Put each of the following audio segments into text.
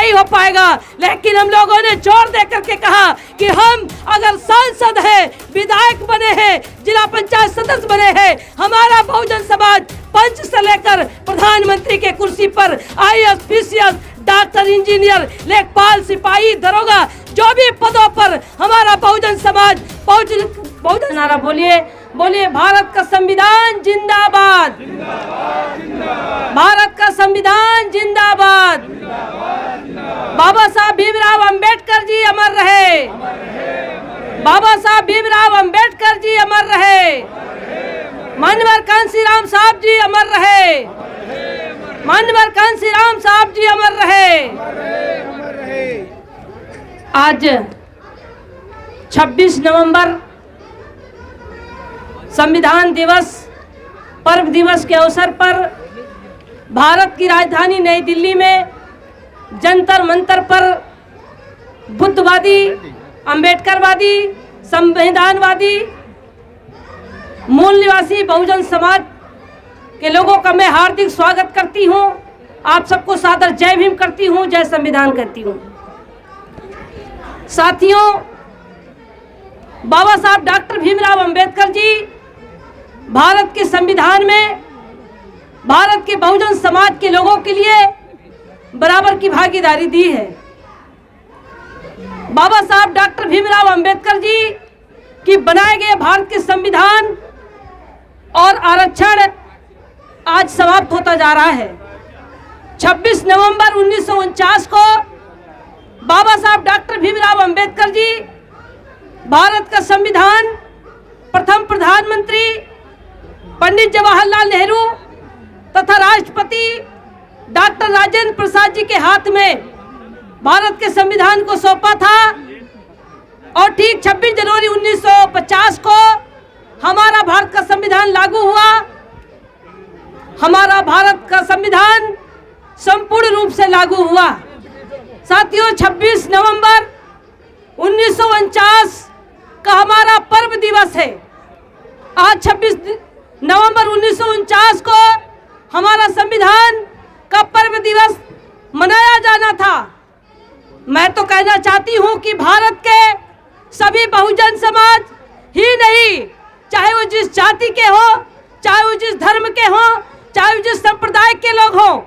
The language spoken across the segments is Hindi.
नहीं हो पाएगा। लेकिन हम लोगों ने जोर दे करके कहा कि हम अगर सांसद हैं, विधायक बने हैं, जिला पंचायत सदस्य बने हैं, हमारा बहुजन समाज पंच से लेकर प्रधानमंत्री के कुर्सी पर IAS, PCS, डॉक्टर, इंजीनियर, लेखपाल, सिपाही, दरोगा, जो भी पदों पर हमारा बहुजन समाज बहुजन नारा बोलिए, बोलिए भारत का संविधान जिंदाबाद, भारत का संविधान जिंदाबाद, बाबा साहब भीमराव अंबेडकर जी अमर रहे, बाबा साहब भीमराव अंबेडकर जी अमर रहे, मानवर कांसीराम साहब जी अमर रहे, मानवर कांसीराम साहब जी अमर रहे। आज 26 नवंबर संविधान दिवस पर्व दिवस के अवसर पर भारत की राजधानी नई दिल्ली में जंतर मंतर पर बुद्धवादी, अंबेडकरवादी, संविधानवादी, मूल निवासी बहुजन समाज के लोगों का मैं हार्दिक स्वागत करती हूं। आप सबको सादर जय भीम करती हूं, जय संविधान करती हूं। साथियों, बाबा साहब डॉक्टर भीमराव अंबेडकर जी भारत के संविधान में भारत के बहुजन समाज के लोगों के लिए बराबर की भागीदारी दी है। बाबा साहब डॉक्टर भीमराव अंबेडकर जी की बनाए गए भारत के संविधान और आरक्षण आज समाप्त होता जा रहा है। 26 नवंबर 1949 को बाबा साहब डॉक्टर भीमराव अंबेडकर जी भारत का संविधान प्रथम प्रधानमंत्री पंडित जवाहरलाल नेहरू तथा राष्ट्रपति डॉक्टर राजेंद्र प्रसाद जी के हाथ में भारत के संविधान को सौंपा था और ठीक 26 जनवरी 1950 को हमारा भारत का संविधान लागू हुआ। हमारा भारत का संविधान संपूर्ण रूप से लागू हुआ। साथियों, 26 नवंबर 1949 का हमारा पर्व दिवस है। आज 26 नवंबर 1949 को हमारा संविधान का पर्व दिवस मनाया जाना था। मैं तो कहना चाहती हूं कि भारत के सभी बहुजन समाज ही नहीं, चाहे वो जिस जाति के हो, चाहे वो जिस धर्म के हो, चाहे वो जिस संप्रदाय के लोग हो,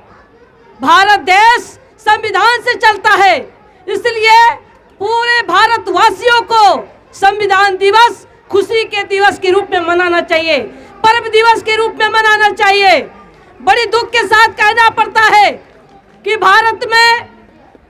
भारत देश संविधान से चलता है। इसलिए पूरे भारतवासियों को संविधान दिवस खुशी के दिवस के रूप में मनाना चाहिए, पर्व दिवस के रूप में मनाना चाहिए। बड़ी दुख के साथ कहना पड़ता है कि भारत में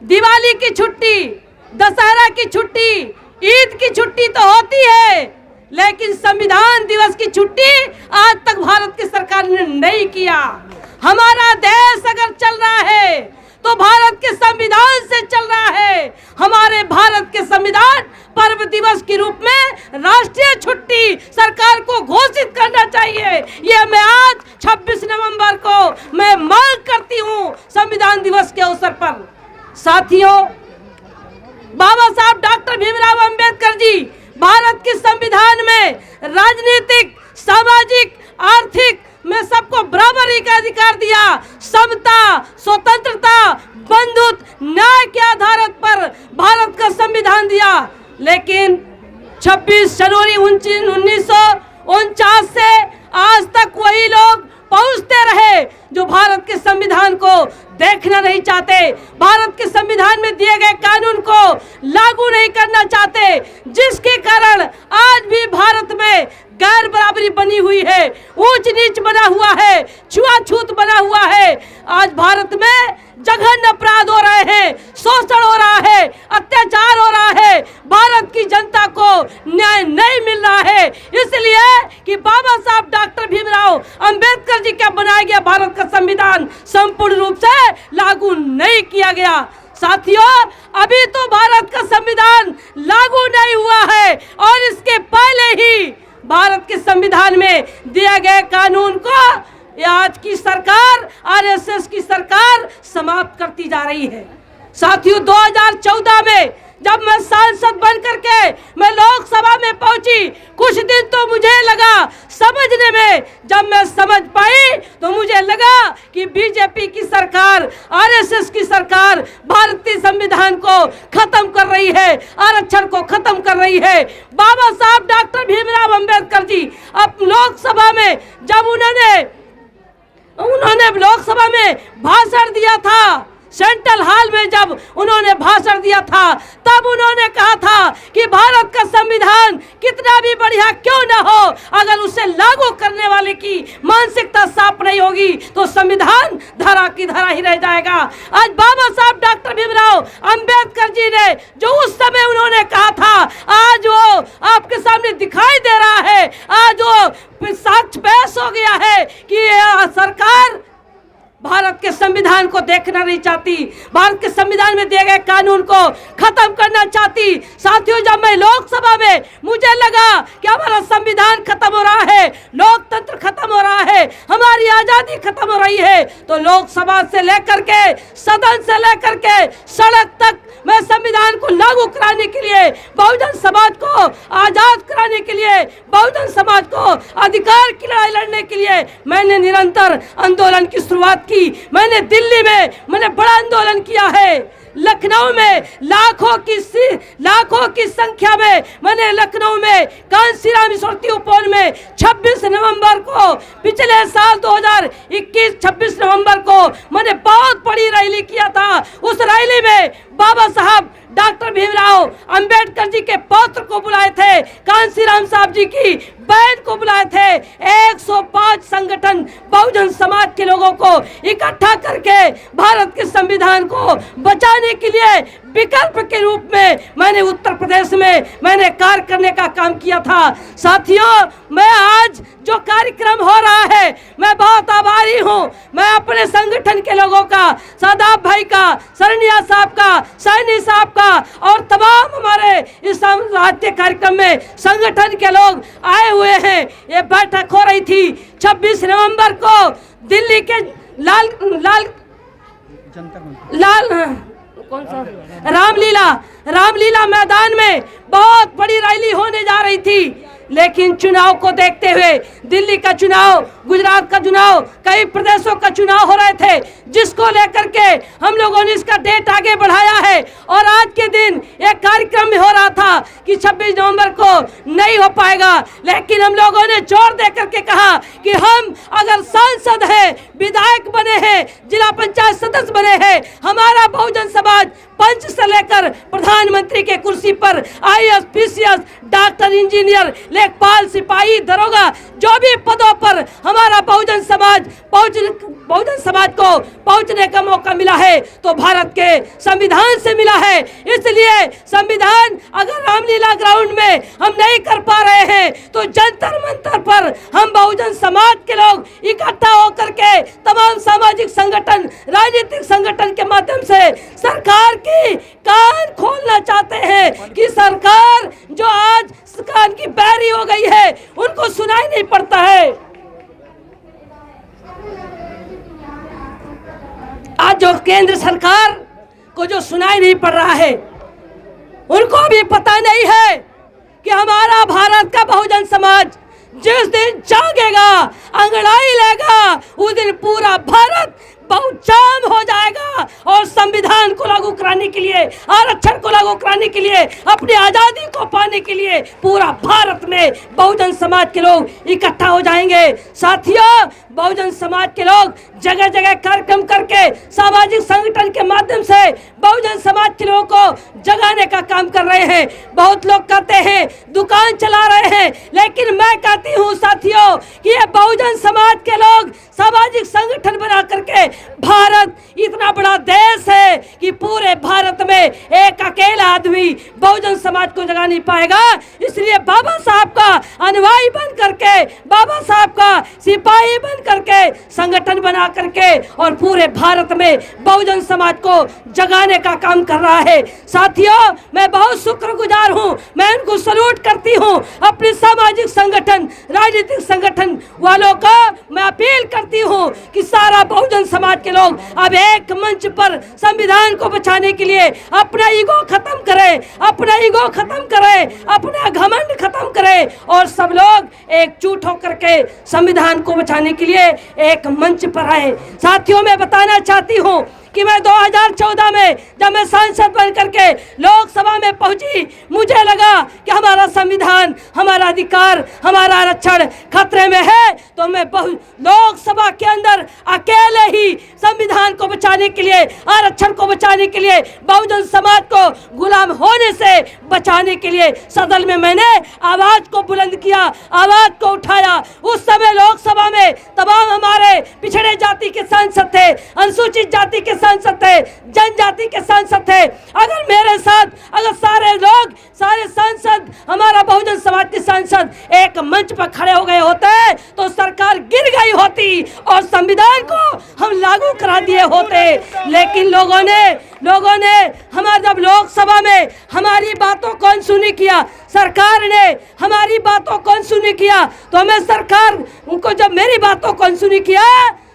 दिवाली की छुट्टी, दशहरा की छुट्टी, ईद की छुट्टी तो होती है, लेकिन संविधान दिवस की छुट्टी आज तक भारत की सरकार ने नहीं किया। हमारा देश अगर चल रहा है तो भारत के संविधान से चल रहा है। हमारे भारत के संविधान पर्व दिवस के रूप में राष्ट्रीय छुट्टी सरकार को घोषित करना चाहिए। ये मैं आज 26 नवंबर को मैं मांग करती हूँ संविधान दिवस के अवसर पर। साथियों, बाबा साहब डॉक्टर भीमराव अंबेडकर जी भारत के संविधान में राजनीतिक, सामाजिक, आर्थिक में सबको बराबरी का अधिकार दिया। समता, स्वतंत्रता, बंधुत्व, न्याय के आधार पर भारत का संविधान दिया। लेकिन 26 जनवरी 1949 से आज तक वही लोग पहुंचते रहे जो भारत के संविधान को देखना नहीं चाहते, भारत के संविधान में दिए गए कानून को लागू नहीं करना चाहते, जिसके कारण आज भी भारत में गैर बराबरी बनी हुई है, ऊंच नीच बना हुआ है, छुआछूत बना हुआ है। आज भारत में जघन्य अपराध हो रहे हैं, शोषण हो रहा है, अत्याचार हो रहा है, भारत की जनता को न्याय नहीं मिल रहा है। इसलिए कि बाबा साहब डॉक्टर भीमराव अंबेडकर जी का बनाया गया भारत का संविधान संपूर्ण रूप से लागू नहीं किया गया। साथियों, अभी तो भारत का संविधान लागू नहीं हुआ है और इसके पहले ही भारत के संविधान में दिए गए कानून को आज की सरकार, आरएसएस की सरकार समाप्त करती जा रही है। साथियों, 2014 में जब मैं सांसद बन करके मैं लोकसभा में पहुंची, कुछ दिन तो मुझे लगा समझने में, जब मैं समझ पाई तो मुझे लगा कि बीजेपी की सरकार, आरएसएस की सरकार भारतीय संविधान को खत्म कर रही है, आरक्षण को खत्म कर रही है। बाबा साहब डॉक्टर भीमराव अंबेडकर जी अब लोकसभा में जब उन्होंने लोकसभा में भाषण दिया था, सेंट्रल हॉल में जब उन्होंने भाषण दिया था, तब उन्होंने कहा था कि भारत का संविधान कितना भी बढ़िया क्यों न हो, अगर उसे लागू करने वाले की मानसिकता साफ नहीं होगी तो संविधान धरा की धरा ही रह जाएगा। आज बाबा साहब डॉक्टर भीमराव अंबेडकर जी ने जो उस समय उन्होंने कहा था, आज वो आपके सामने दिखाई दे रहा है। आज वो साक्ष्य पेश हो गया है कि सरकार भारत के संविधान को देखना नहीं चाहती, भारत के संविधान में दिए गए कानून को खत्म करना चाहती। साथियों, जब मैं लोकसभा में मुझे लगा कि हमारा संविधान खत्म हो रहा है, लोकतंत्र खत्म हो रहा है, हमारी आजादी खत्म हो रही है, तो लोकसभा से लेकर के, सदन से लेकर के सड़क तक मैं संविधान को लागू कराने के लिए, बहुजन समाज को आजाद कराने के लिए, बहुजन समाज को अधिकार की लड़ाई लड़ने के लिए मैंने निरंतर आंदोलन की शुरुआत की। मैंने दिल्ली में मैंने बड़ा आंदोलन किया है, लखनऊ में लाखों की संख्या में मैंने लखनऊ में कांशीराम स्मृति उपवन में 26 नवंबर को, पिछले साल 2021 26 नवंबर को मैंने बहुत बड़ी रैली किया था। उस रैली में बाबा साहब डॉक्टर भीमराव अंबेडकर जी के पौत्र को बुलाए थे, कांशीराम साहब जी की बहन को बुलाए थे। 105 संगठन बहुजन समाज के लोगों को इकट्ठा करके भारत के संविधान को बचाने के लिए विकल्प के रूप में मैंने उत्तर प्रदेश में मैंने कार्य करने का काम किया था। साथियों, मैं आज जो कार्यक्रम हो रहा है मैं बहुत आभारी हूँ। मैं अपने संगठन के लोगों का, सादाब भाई का, सरनिया साहब का, सैनी साहब का और तमाम हमारे इस राष्ट्रीय कार्यक्रम में संगठन के लोग आए हुए हैं। ये बैठक हो रही थी 26 नवंबर को दिल्ली के रामलीला मैदान में बहुत बड़ी रैली होने जा रही थी। लेकिन चुनाव को देखते हुए, दिल्ली का चुनाव, गुजरात का चुनाव, कई प्रदेशों का चुनाव हो रहे थे, जिसको लेकर के हम लोगों ने इसका डेट आगे बढ़ाया है। और आज के दिन एक कार्यक्रम में हो रहा था कि 26 नवंबर को नहीं हो पाएगा, लेकिन हम लोगों ने जोर दे करके कहा कि हम अगर सांसद हैं, विधायक बने हैं, जिला पंचायत सदस्य बने हैं, हमारा बहुजन समाज पंच से लेकर प्रधानमंत्री के कुर्सी पर आईएएस, पीसीएस, डॉक्टर, इंजीनियर, लेखपाल, सिपाही, दरोगा, जो भी पदों पर हमारा बहुजन समाज को पहुंचने का मौका मिला है तो भारत के संविधान से मिला है। इसलिए संविधान अगर रामलीला ग्राउंड में हम नहीं कर पा रहे हैं तो जंतर मंतर पर हम बहुजन समाज के लोग इकट्ठा होकर के तमाम सामाजिक संगठन, राजनीतिक संगठन के माध्यम से सरकार की कान खोलना चाहते हैं कि सरकार जो आज कान की बैरी हो गई है, उनको सुनाई नहीं पड़ता है। आज जो केंद्र सरकार को जो सुनाई नहीं पड़ रहा है, उनको भी पता नहीं है कि हमारा भारत का बहुजन समाज जिस दिन जागेगा, अंगड़ाई लेगा, उस दिन पूरा भारत बहुजाम हो जाएगा और संविधान को लागू कराने के लिए, आरक्षण को लागू कराने के लिए, अपनी आजादी को पाने के लिए पूरा भारत में बहुजन समाज के लोग इकट्ठा हो जाएंगे। साथियों, बहुजन समाज के लोग जगह जगह कार्यक्रम करके सामाजिक संगठन के माध्यम से बहुजन समाज के लोगों को जगाने का काम कर रहे हैं। बहुत लोग कहते हैं दुकान चला रहे हैं, लेकिन मैं कहती हूँ साथियों कि ये बहुजन समाज के लोग सामाजिक संगठन बना करके, भारत इतना बड़ा देश है कि पूरे भारत में एक अकेला आदमी बहुजन समाज को जगा नहीं पाएगा। इसलिए बाबा साहब का अनुयायी बन करके, बाबा साहब का सिपाही बन करके, संगठन बना करके और पूरे भारत में बहुजन समाज को जगाने का काम कर रहा है। साथियों, मैं बहुत शुक्रगुजार हूँ, मैं उनको सल्यूट करती हूँ। अपने सामाजिक संगठन, राजनीतिक संगठन वालों का मैं अपील करती हूँ कि सारा बहुजन समाज के लोग अब एक मंच पर संविधान को बचाने के लिए अपना ईगो खत्म करें, अपना ईगो खत्म करें, अपना घमंड खत्म करें और सब लोग एकजुट होकर के संविधान को बचाने के लिए एक मंच पर आए। साथियों, मैं बताना चाहती हूँ कि मैं 2014 में जब मैं सांसद बन करके लोकसभा में पहुंची, मुझे लगा कि हमारा संविधान, हमारा अधिकार, हमारा आरक्षण खतरे में है, तो मैं लोकसभा के अंदर अकेले ही संविधान को बचाने के लिए, आरक्षण को बचाने के लिए, बहुजन समाज को गुलाम होने से बचाने के लिए सदन में मैंने आवाज को बुलंद किया, आवाज को उठाया। उस समय लोकसभा में तमाम हमारे पिछड़े जाति के सांसद थे, अनुसूचित जाति के सांसद थे, जनजाति के सांसद थे। अगर मेरे साथ अगर सारे लोग, सारे सांसद, हमारा बहुजन समाज के सांसद एक मंच पर खड़े हो गए होते तो सरकार गिर गई होती और संविधान को हम लागू करा दिए होते। लेकिन लोगों ने हमारे जब लोकसभा में हमारी बातों को अनसुनी किया, सरकार ने हमारी बातों को अनसुनी किया, तो हमें सरकार उनको जब मेरी बातों को अनसुनी किया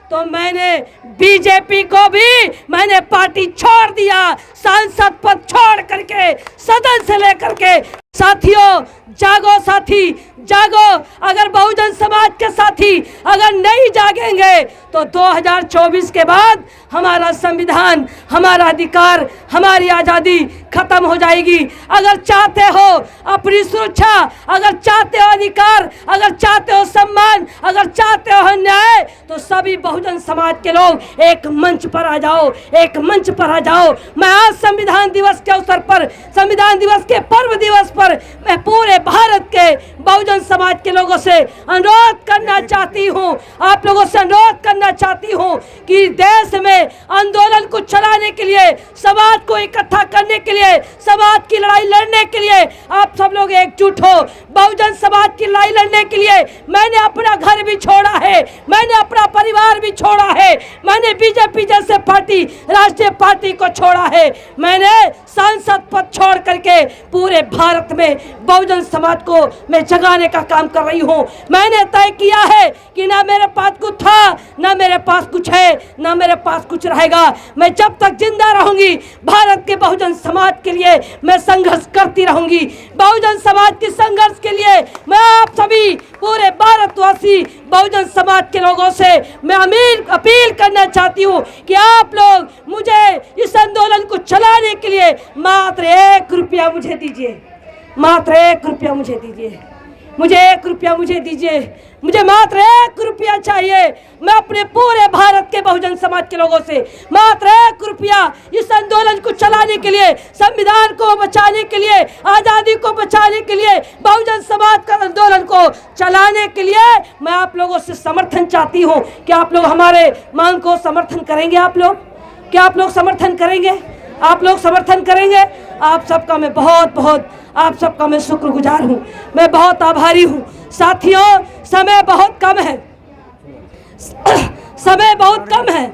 तो मैंने बीजेपी को भी मैंने पार्टी छोड़ दिया, सांसद पद छोड़ करके, सदन से लेकर के। साथियों, जागो साथी, जागो। अगर बहुजन समाज के साथी अगर नहीं जागेंगे तो 2024 के बाद हमारा संविधान, हमारा अधिकार, हमारी आज़ादी खत्म हो जाएगी। अगर चाहते हो अपनी सुरक्षा, अगर चाहते हो अधिकार, अगर चाहते हो सम्मान, अगर चाहते हो न्याय, तो सभी बहुजन समाज के लोग एक मंच पर आ जाओ, एक मंच पर आ जाओ। मैं आज संविधान दिवस के अवसर पर, संविधान दिवस के पर्व दिवस पर मैं पूरे भारत के बहुजन समाज के लोगों से अनुरोध करना चाहती हूँ, आप लोगों से अनुरोध करना चाहती हूँ कि देश में आंदोलन को चलाने के लिए, समाज को इकट्ठा करने के लिए, समाज की लड़ाई लड़ने के लिए आप सब लोग एकजुट हो। बहुजन समाज की लड़ाई लड़ने के लिए मैंने अपना घर भी छोड़ा है, मैंने अपना परिवार भी छोड़ा है, मैंने बीजेपी जैसे पार्टी, राष्ट्रीय पार्टी को छोड़ा है, मैंने सांसद पद छोड़ करके पूरे भारत में बहुजन समाज को मैं जगाने का काम कर रही हूँ। मैंने तय किया है कि ना मेरे पास कुछ था, ना मेरे पास कुछ है, ना मेरे पास कुछ रहेगा। मैं जब तक जिंदा रहूंगी भारत के बहुजन समाज के लिए मैं संघर्ष करती रहूंगी। बहुजन समाज के संघर्ष के लिए मैं आप सभी पूरे भारतवासी बहुजन समाज के लोगों से मैं अपील करना चाहती हूँ कि आप लोग मुझे इस आंदोलन को चलाने के लिए मात्र 1 रुपया मुझे दीजिए, मात्र 1 रुपया मुझे दीजिए, मुझे 1 रुपया मुझे दीजिए, मुझे मात्र 1 रुपया चाहिए। मैं अपने पूरे भारत के बहुजन समाज के लोगों से मात्र 1 रुपया इस आंदोलन को चलाने के लिए, संविधान को बचाने के लिए, आज़ादी को बचाने के लिए, बहुजन समाज का आंदोलन को चलाने के लिए मैं आप लोगों से समर्थन चाहती हूँ कि आप लोग हमारे मांग को समर्थन करेंगे। आप लोग क्या आप लोग समर्थन करेंगे? आप लोग समर्थन करेंगे? आप सबका मैं बहुत आप सबका मैं शुक्रगुजार हूँ, मैं बहुत आभारी हूँ। साथियों, समय बहुत कम है, समय बहुत कम है,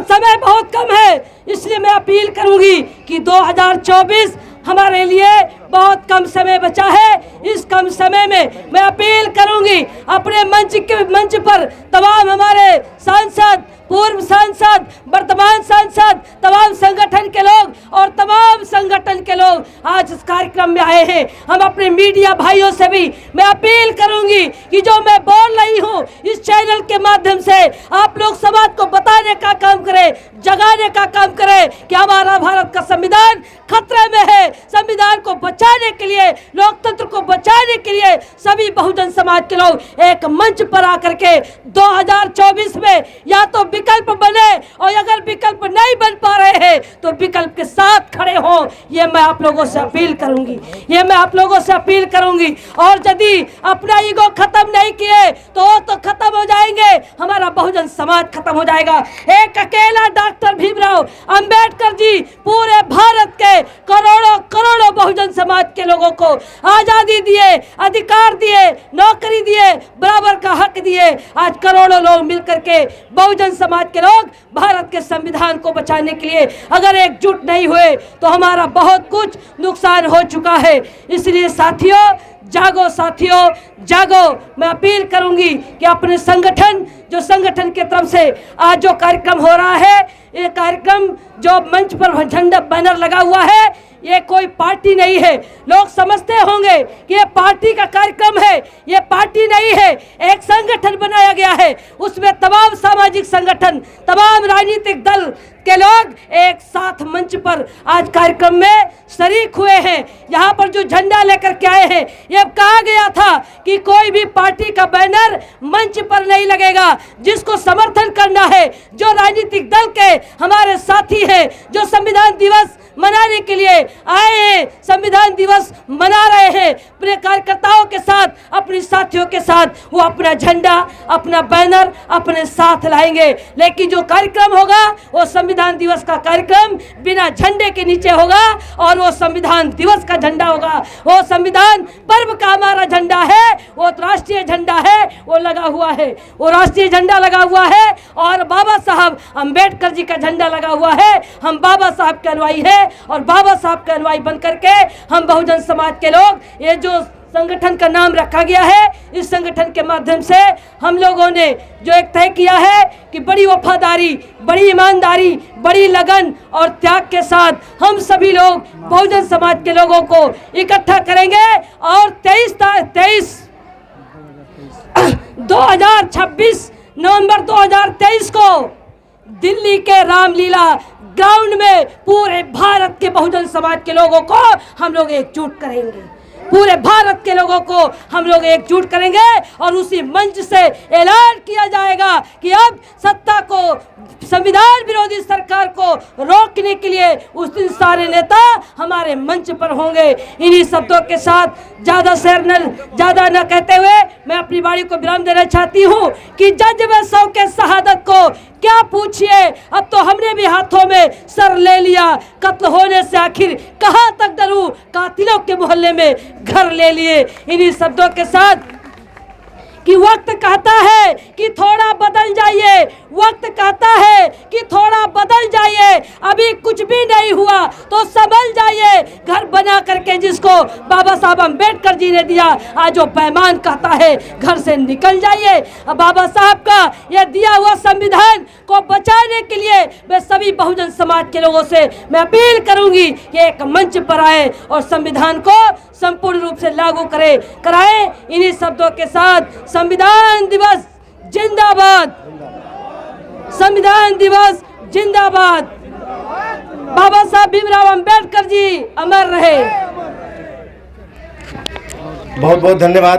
समय बहुत कम है, इसलिए मैं अपील करूंगी कि 2024 हमारे लिए बहुत कम समय बचा है। इस कम समय में मैं अपील करूंगी अपने मंच पर तमाम हमारे सांसद, पूर्व सांसद, वर्तमान सांसद, तमाम संगठन के लोग और तमाम संगठन के लोग आज इस कार्यक्रम में आए हैं। हम अपने मीडिया भाइयों से भी मैं अपील करूंगी कि जो मैं बोल रही हूं इस चैनल के माध्यम से आप लोग समाज को बताने का काम करें, जगाने का काम करें कि हमारा भारत का संविधान खतरे में है। संविधान को बचाने के लिए, लोकतंत्र को बचाने के लिए सभी बहुजन समाज के लोग एक मंच पर आकर के 2024 में या तो विकल्प बने और अगर विकल्प नहीं बन पा रहे हैं तो विकल्प के साथ खड़े हो, ये मैं आप लोगों से अपील करूंगी, ये मैं आप लोगों से अपील करूंगी। और यदि अपना ईगो खत्म नहीं किए तो खत्म हो जाएंगे, हमारा बहुजन समाज खत्म हो जाएगा। एक अकेला डॉक्टर भीमराव अंबेडकर जी पूरे भारत के करोड़ों करोड़ों बहुजन समाज के लोगों को आजादी दिए, अधिकार दिए, नौकरी दिए, बराबर का हक दिए। आज करोड़ों लोग मिलकर के, बहुजन समाज के लोग भारत के संविधान को बचाने के लिए अगर एकजुट नहीं हुए तो हमारा बहुत कुछ नुकसान हो चुका है। इसलिए साथियों, जागो साथियों, जागो। मैं अपील करूंगी कि अपने संगठन, जो संगठन की तरफ से आज जो कार्यक्रम हो रहा है, ये कार्यक्रम जो मंच पर झंडा बैनर लगा हुआ है, ये कोई पार्टी नहीं है। लोग समझते होंगे कि ये पार्टी का कार्यक्रम है, ये पार्टी नहीं है, एक संगठन बनाया गया है। उसमें तमाम सामाजिक संगठन, तमाम राजनीतिक दल के लोग एक साथ मंच पर आज कार्यक्रम में शरीक हुए हैं। यहाँ पर जो झंडा लेकर के आए हैं, ये कहा गया था कि कोई भी पार्टी का बैनर मंच पर नहीं लगेगा। जिसको समर्थन करना है, जो राजनीतिक दल के हमारे साथी हैं, जो संविधान दिवस मनाने के लिए आए हैं, संविधान दिवस मना रहे हैं, अपने कार्यकर्ताओं के साथ, अपने साथियों के साथ, वो अपना झंडा, अपना बैनर अपने साथ लाएंगे। लेकिन जो कार्यक्रम होगा वो संविधान दिवस का कार्यक्रम बिना झंडे के नीचे होगा, और वो संविधान दिवस का झंडा होगा। वो संविधान पर्व का हमारा झंडा है, वो राष्ट्रीय झंडा है, वो लगा हुआ है, वो राष्ट्रीय झंडा लगा हुआ है, और बाबा साहब अंबेडकर जी का झंडा लगा हुआ है। हम बाबा साहब के अनुयायी हैं, और बाबा साहब के अनुयायी बनकर के हम बहुजन समाज के लोग, ये जो संगठन का नाम रखा गया है, इस संगठन के माध्यम से हम लोगों ने जो एक तय किया है कि बड़ी वफादारी, बड़ी ईमानदारी, बड़ी लगन और त्याग के साथ हम सभी लोग बहुजन समाज के लोगों को इकट्ठा करेंगे, और 2026 नवंबर 2023 को दिल्ली के रामलीला ग्राउंड में पूरे भारत के बहुजन समाज के लोगों को हम लोग एकजुट करेंगे। पूरे भारत के लोगों को हम लोग एकजुट करेंगे, और उसी मंच से ऐलान किया जाएगा कि अब सत्ता को, संविधान विरोधी सरकार को रोकने के लिए उस दिन सारे नेता हमारे मंच पर होंगे। इन्हीं शब्दों के साथ ज़्यादा न कहते हुए मैं अपनी बारी को विराम देना चाहती हूँ कि जज में सौ के शहादत को क्या पूछिए, अब तो हमने भी हाथों में सर ले लिया। कत्ल होने से आखिर कहाँ तक डरूं, कातिलों के मोहल्ले में घर ले लिए। इन्हीं शब्दों के साथ कि वक्त कहता है कि थोड़ा बदल जाइए, वक्त कहता है कि थोड़ा बदल जाइए, अभी कुछ भी नहीं हुआ तो संभल जाइए। घर बना करके जिसको बाबा साहब अंबेडकर जी ने दिया, आज वो बेईमान कहता है घर से निकल जाइए। अब बाबा साहब का यह दिया हुआ संविधान को बचाने के लिए मैं सभी बहुजन समाज के लोगों से मैं अपील करूंगी कि एक मंच पर आए और संविधान को संपूर्ण रूप से लागू कराएं। इन्हीं शब्दों के साथ संविधान दिवस जिंदाबाद, संविधान दिवस जिंदाबाद, बाबा साहब भीमराव अंबेडकर जी अमर रहे। बहुत बहुत धन्यवाद।